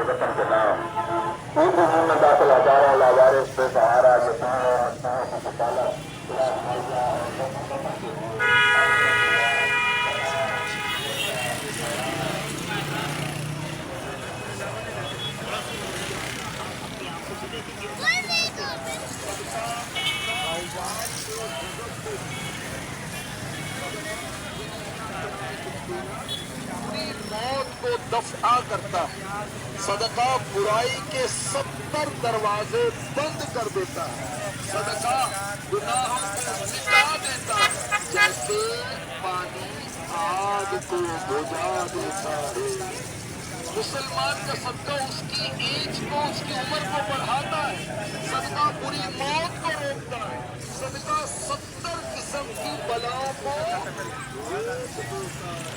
वतन के नाम ईद में दाखिल हजारों लावारिस बेसहारा यतीमों मस्तानों की कफालत खुदा मुआवजा और वतन के लिए मौत को दफा करता है। सदका बुराई के 70 दरवाजे बंद कर देता है। सदका गुनाहों को मिटा देता है, जैसे पानी आग को बुझा देता है। मुसलमान का सदका उसकी एज को, उसकी उम्र को बढ़ाता है। सदका बुरी मौत को रोकता है। सदका 70 किस्म की बलाओं को रोक देता है।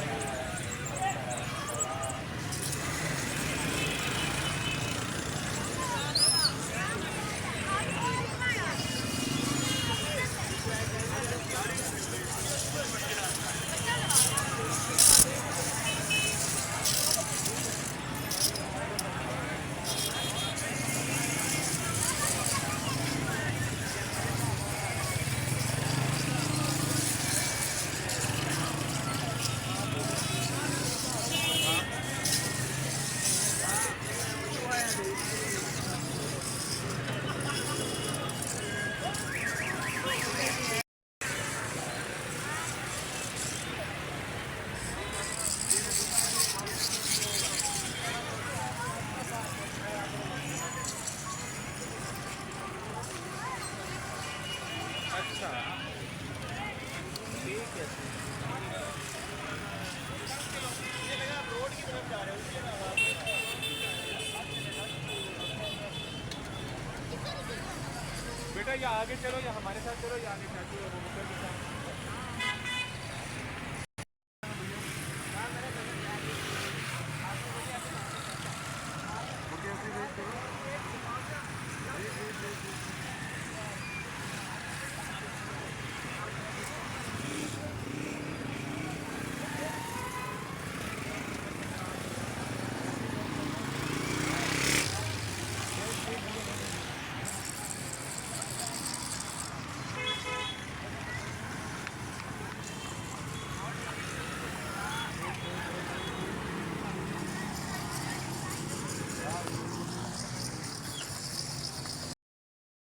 बेटा या आगे चलो या हमारे साथ चलो या आगे चाचू है वो